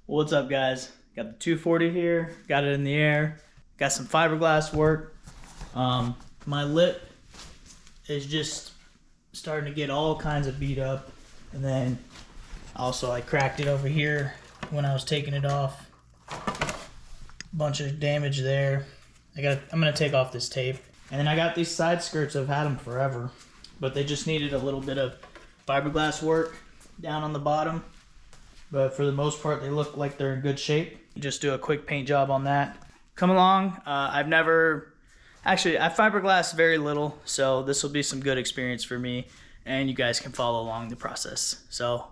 What's up, guys? Got the 240 here, got it in the air, got some fiberglass work. My lip is just starting to get all kinds of beat up, and then also I cracked it over here when I was taking it off. Bunch of damage there. I'm gonna take off this tape, and then I got these side skirts. I've had them forever, but they just needed a little bit of fiberglass work down on the bottom. But for the most part, they look like they're in good shape. Just do a quick paint job on that. Come along. I fiberglass very little, so this will be some good experience for me, and you guys can follow along the process. So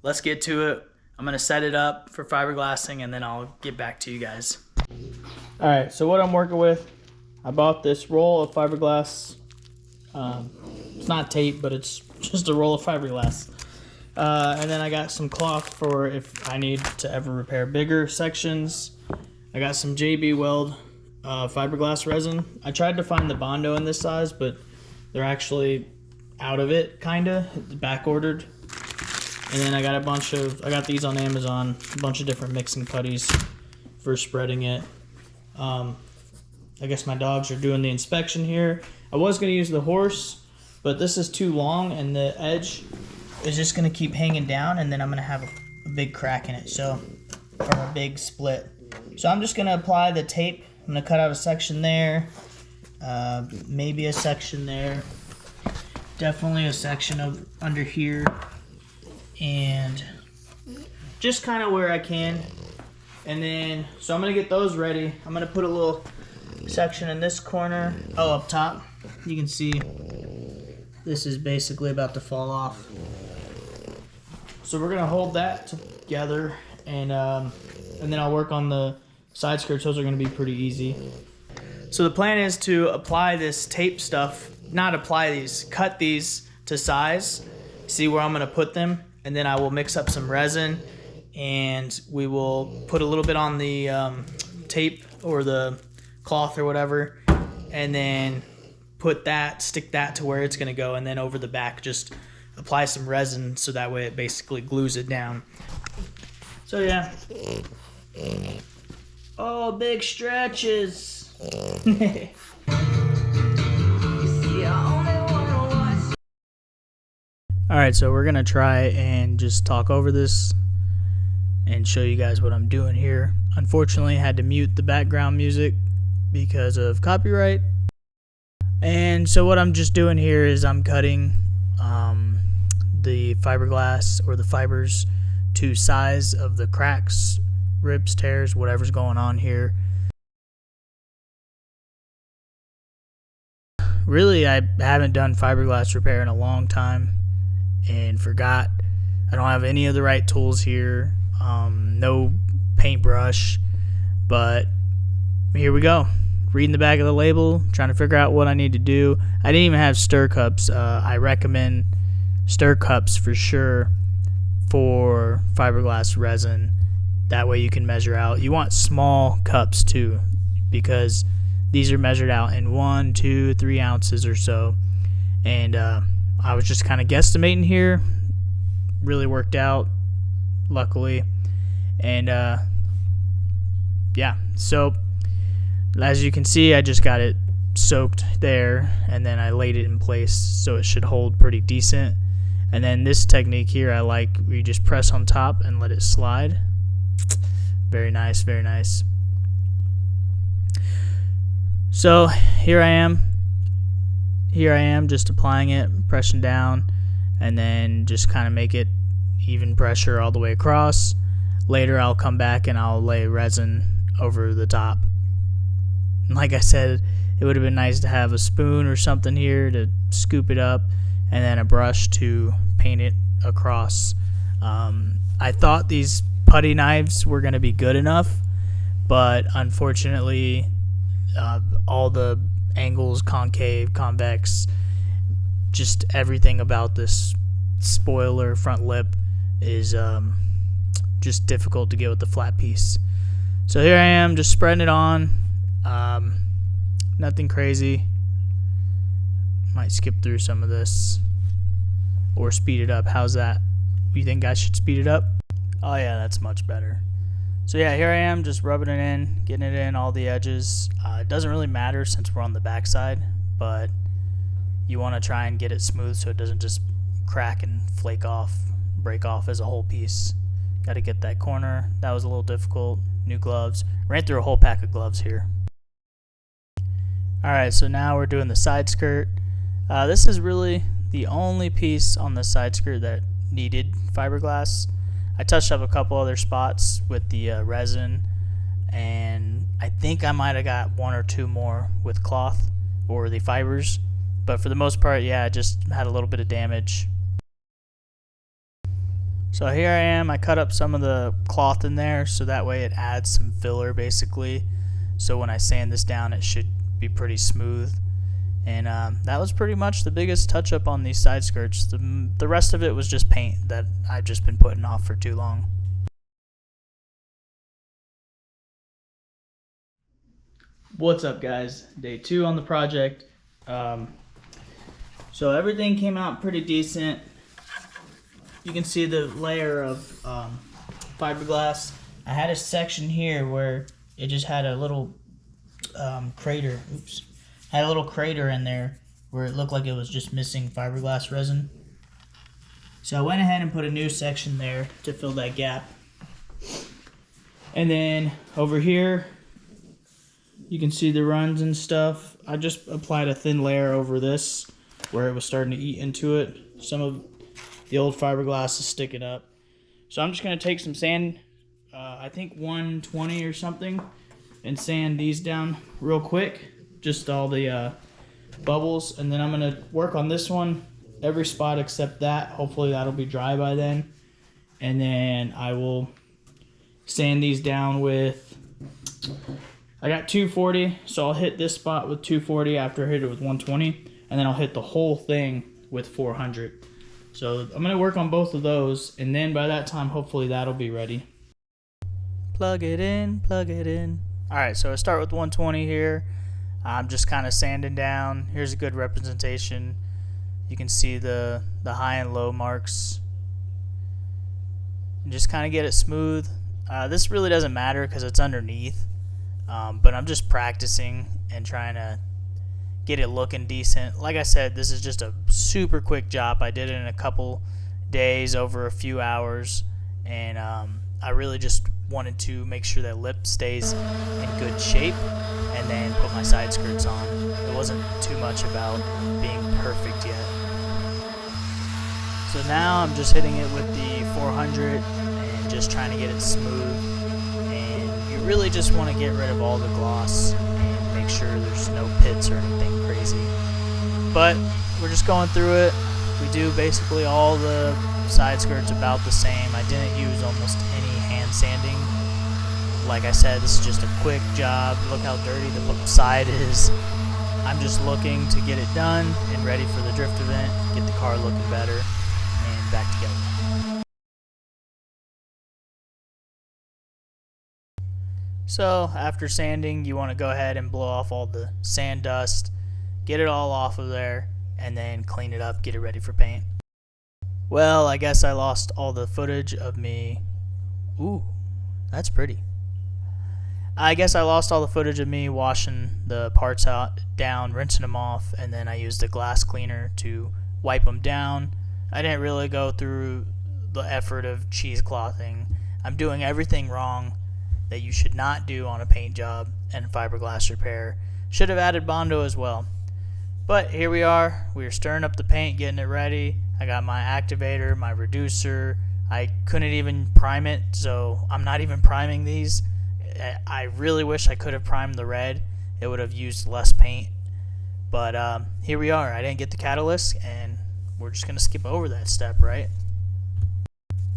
let's get to it. I'm gonna set it up for fiberglassing, and then I'll get back to you guys. All right, so what I'm working with, I bought this roll of fiberglass. It's not tape, but it's just a roll of fiberglass. And then I got some cloth for if I need to ever repair bigger sections. I got some JB Weld fiberglass resin. I tried to find the Bondo in this size, but they're actually out of it, kinda. It's back ordered. And then I got I got these on Amazon, a bunch of different mixing putties for spreading it. I guess my dogs are doing the inspection here. I was gonna use the horse, but this is too long and the edge is just gonna keep hanging down, and then I'm gonna have a big crack in it, or a big split. So I'm just gonna apply the tape. I'm gonna cut out a section there, maybe a section there, definitely a section of under here, and just kind of where I can. And then, so I'm gonna get those ready. I'm gonna put a little section in this corner. Oh, up top, you can see this is basically about to fall off. So we're gonna hold that together, and then I'll work on the side skirts. Those are gonna be pretty easy. So the plan is to apply this tape stuff, cut these to size, see where I'm gonna put them, and then I will mix up some resin, and we will put a little bit on the tape or the cloth or whatever, and then stick that to where it's gonna go, and then over the back just apply some resin so that way it basically glues it down. So yeah. Oh, big stretches. Alright, so we're gonna try and just talk over this and show you guys what I'm doing here. Unfortunately, I had to mute the background music because of copyright. And so what I'm just doing here is I'm cutting the fiberglass or the fibers to size of the cracks, rips, tears, whatever's going on here. Really, I haven't done fiberglass repair in a long time and forgot. I don't have any of the right tools here, no paintbrush, but here we go. Reading the back of the label, trying to figure out what I need to do. I didn't even have stir cups. I recommend stir cups for sure for fiberglass resin. That way you can measure out. You want small cups too, because these are measured out in 1, 2, 3 ounces or so. And I was just kind of guesstimating here. Really worked out, luckily. And yeah, so as you can see, I just got it soaked there, and then I laid it in place so it should hold pretty decent. And then this technique here I like, where you just press on top and let it slide. Very nice, very nice. So here I am just applying it, pressing down, and then just kind of make it even pressure all the way across. Later I'll come back and I'll lay resin over the top. Like I said, it would have been nice to have a spoon or something here to scoop it up, and then a brush to paint it across. I thought these putty knives were going to be good enough, but unfortunately all the angles, concave, convex, just everything about this spoiler front lip is just difficult to get with the flat piece. So here I am just spreading it on. Nothing crazy. Might skip through some of this or speed it up. How's that? You think I should speed it up? Oh yeah, that's much better. So yeah, here I am just rubbing it in, getting it in all the edges. It doesn't really matter since we're on the back side, but you want to try and get it smooth so it doesn't just crack and flake off, break off as a whole piece. Got to get that corner. That was a little difficult. New gloves. Ran through a whole pack of gloves here. Alright, so now we're doing the side skirt. This is really the only piece on the side skirt that needed fiberglass. I touched up a couple other spots with the resin, and I think I might have got one or two more with cloth or the fibers, but for the most part, yeah, I just had a little bit of damage. So here I am. I cut up some of the cloth in there so that way it adds some filler basically, so when I sand this down it should be pretty smooth. And that was pretty much the biggest touch up on these side skirts. The rest of it was just paint that I've just been putting off for too long. What's up, guys? Day 2 on the project. So everything came out pretty decent. You can see the layer of fiberglass. I had a section here where it just had a little crater. Oops. Had a little crater in there where it looked like it was just missing fiberglass resin. So I went ahead and put a new section there to fill that gap. And then over here, you can see the runs and stuff. I just applied a thin layer over this where it was starting to eat into it. Some of the old fiberglass is sticking up. So I'm just gonna take some sand, I think 120 or something, and sand these down real quick. Just all the bubbles, and then I'm gonna work on this one, every spot except that. Hopefully that'll be dry by then, and then I will sand these down with, I got 240, so I'll hit this spot with 240 after I hit it with 120, and then I'll hit the whole thing with 400. So I'm gonna work on both of those, and then by that time hopefully that'll be ready. Plug it in, plug it in. Alright, so I start with 120 here. I'm just kind of sanding down. Here's a good representation. You can see the high and low marks. And just kind of get it smooth. This really doesn't matter because it's underneath. But I'm just practicing and trying to get it looking decent. Like I said, this is just a super quick job. I did it in a couple days, over a few hours. And I really just wanted to make sure that lip stays in good shape and then put my side skirts on. It wasn't too much about being perfect yet. So now I'm just hitting it with the 400 and just trying to get it smooth. And you really just want to get rid of all the gloss and make sure there's no pits or anything crazy. But we're just going through it. We do basically all the side skirts about the same. I didn't use almost any hand sanding. Like I said, this is just a quick job. Look how dirty the side is. I'm just looking to get it done and ready for the drift event, get the car looking better, and back together. So after sanding, you want to go ahead and blow off all the sand dust, get it all off of there, and then clean it up, get it ready for paint. Well, I guess I lost all the footage of me. Ooh, that's pretty. I guess I lost all the footage of me washing the parts out, down, rinsing them off, and then I used a glass cleaner to wipe them down. I didn't really go through the effort of cheeseclothing. I'm doing everything wrong that you should not do on a paint job and fiberglass repair. Should have added Bondo as well. But here we are. We are stirring up the paint, getting it ready. I got my activator, my reducer. I couldn't even prime it, so I'm not even priming these. I really wish I could have primed the red. It would have used less paint. But here we are. I didn't get the catalyst, and we're just going to skip over that step, right?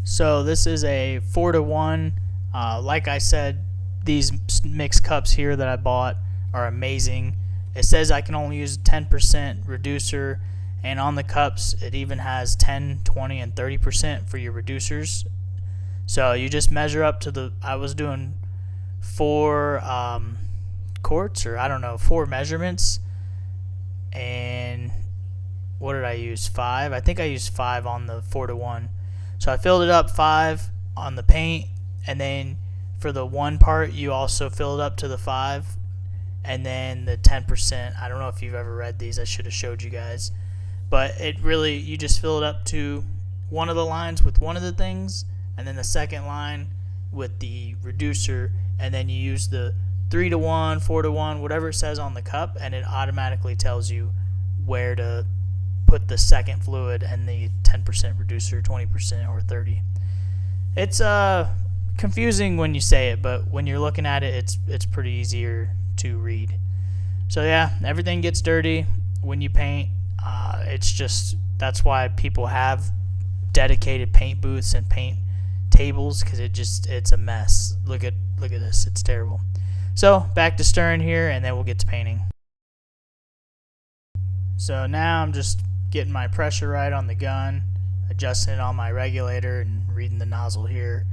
So this is a 4-to-1. Like I said, these mixed cups here that I bought are amazing. It says I can only use 10% reducer, and on the cups it even has 10, 20, and 30% for your reducers. So you just measure up to the, I was doing 4 quarts, or I don't know, 4 measurements. And what did I use? 5? I think I used 5 on the 4-to-1. So I filled it up 5 on the paint, and then for the 1 part, you also fill it up to the 5, and then the 10%, I don't know if you've ever read these, I should have showed you guys, but it really, you just fill it up to one of the lines with one of the things, and then the second line with the reducer, and then you use the 3-to-1, 4-to-1, whatever it says on the cup, and it automatically tells you where to put the second fluid and the 10% reducer, 20%, or 30. It's confusing when you say it, but when you're looking at it, it's pretty easier to read. So yeah, everything gets dirty when you paint. It's just, that's why people have dedicated paint booths and paint tables, because it's a mess. Look at this, it's terrible. So back to stirring here, and then we'll get to painting. So now I'm just getting my pressure right on the gun, adjusting it on my regulator, and reading the nozzle here.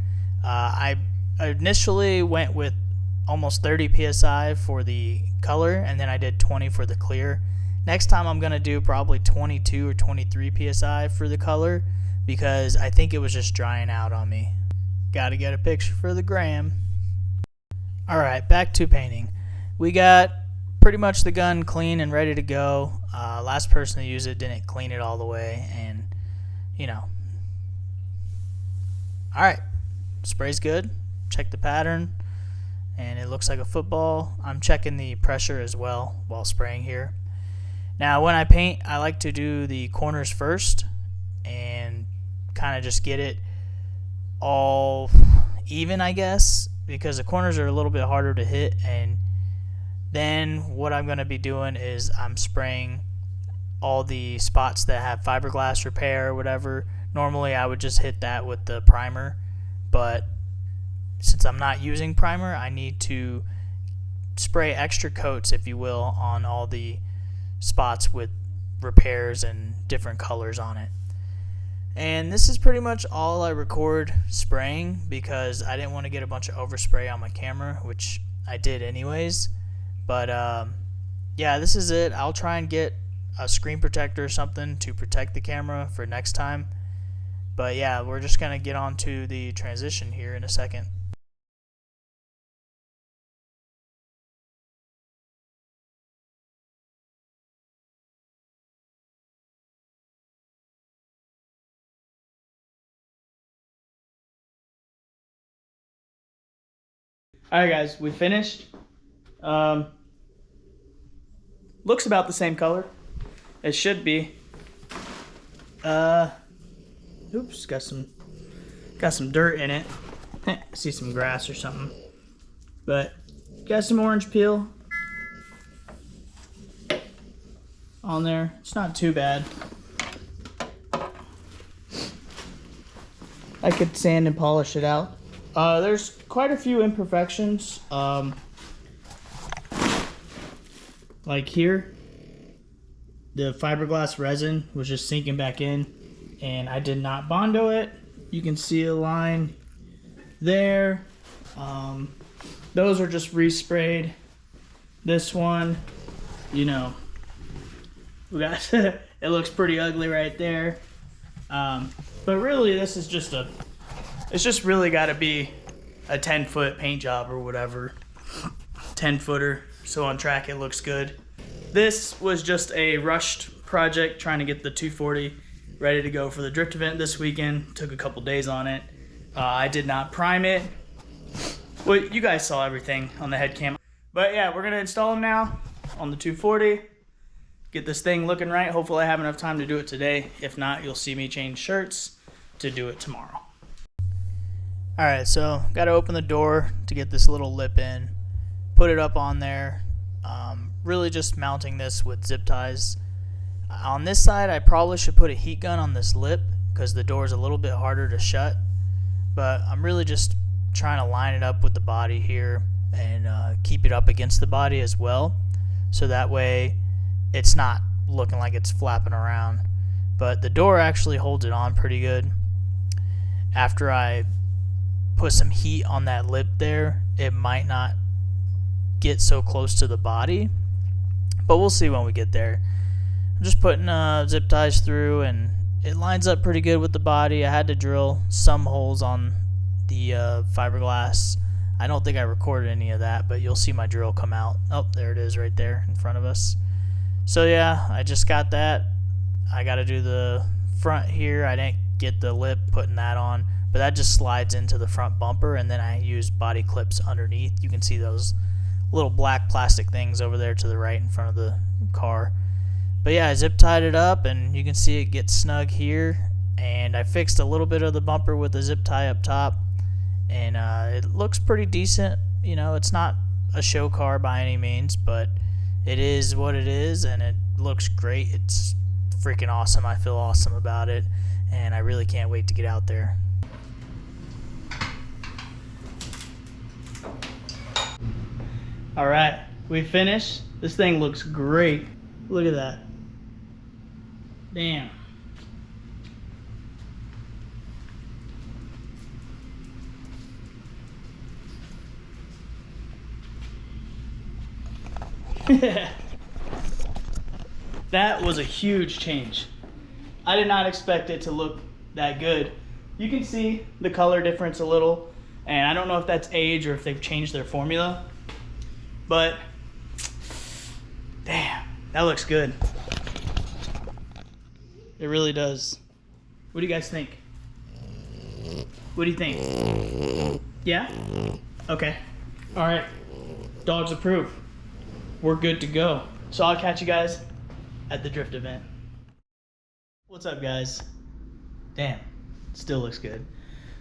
I initially went with almost 30 psi for the color, and then I did 20 for the clear. Next time I'm going to do probably 22 or 23 psi for the color, because I think it was just drying out on me. Gotta get a picture for the gram. Alright, back to painting. We got pretty much the gun clean and ready to go. Last person to use it didn't clean it all the way, and you know. Alright, spray's good. Check the pattern, and it looks like a football. I'm checking the pressure as well while spraying here. Now when I paint, I like to do the corners first and kind of just get it all even, I guess, because the corners are a little bit harder to hit. And then what I'm going to be doing is I'm spraying all the spots that have fiberglass repair or whatever. Normally I would just hit that with the primer, but since I'm not using primer, I need to spray extra coats, if you will, on all the spots with repairs and different colors on it. And this is pretty much all I record spraying, because I didn't want to get a bunch of overspray on my camera, which I did anyways. But yeah, this is it. I'll try and get a screen protector or something to protect the camera for next time. But yeah, we're just going to get on to the transition here in a second. Alright guys, we finished. Looks about the same color. It should be. Oops, got some dirt in it. See some grass or something. But got some orange peel on there. It's not too bad. I could sand and polish it out. There's quite a few imperfections. Like here, the fiberglass resin was just sinking back in, and I did not Bondo it. You can see a line there. Those are just resprayed. This one, you know, we got it looks pretty ugly right there. But really, this is just it's just really got to be a 10-foot paint job or whatever, 10-footer. So on track it looks good. This was just a rushed project trying to get the 240 ready to go for the drift event this weekend. Took a couple days on it. I did not prime it. Well, you guys saw everything on the head cam. But yeah, we're gonna install them now on the 240. Get this thing looking right. Hopefully I have enough time to do it today. If not, you'll see me change shirts to do it tomorrow. Alright, so got to open the door to get this little lip in. Put it up on there. Really just mounting this with zip ties. On this side, I probably should put a heat gun on this lip because the door is a little bit harder to shut. But I'm really just trying to line it up with the body here and keep it up against the body as well. So that way it's not looking like it's flapping around. But the door actually holds it on pretty good. After I put some heat on that lip there, it might not get so close to the body, but we'll see when we get there. I'm just putting zip ties through, and it lines up pretty good with the body. I had to drill some holes on the fiberglass. I don't think I recorded any of that, but you'll see my drill come out. Oh, there it is right there in front of us. So yeah, I just got that. I got to do the front here. I didn't get the lip putting that on, but that just slides into the front bumper, and then I use body clips underneath. You can see those little black plastic things over there to the right in front of the car. But yeah, I zip tied it up, and you can see it gets snug here, and I fixed a little bit of the bumper with the zip tie up top, and it looks pretty decent. You know, it's not a show car by any means, but it is what it is, and it looks great. It's freaking awesome. I feel awesome about it, and I really can't wait to get out there. All right, we finished. This thing looks great. Look at that. Damn. That was a huge change. I did not expect it to look that good. You can see the color difference a little, and I don't know if that's age or if they've changed their formula, but damn, that looks good. It really does. What do you guys think? What do you think? Yeah? Okay. All right. Dogs approve. We're good to go. So I'll catch you guys at the drift event. What's up, guys? Damn, still looks good.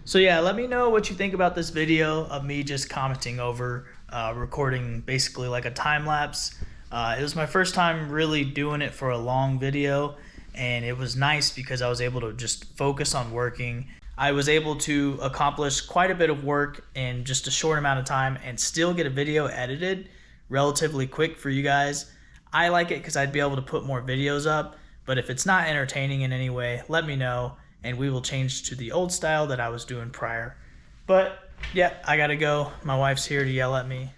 So yeah, let me know what you think about this video of me just commenting over recording basically like a time lapse. It was my first time really doing it for a long video, and it was nice because I was able to just focus on working. I was able to accomplish quite a bit of work in just a short amount of time and still get a video edited relatively quick for you guys. I like it because I'd be able to put more videos up, but if it's not entertaining in any way, let me know and we will change to the old style that I was doing prior. But yeah, I gotta go. My wife's here to yell at me.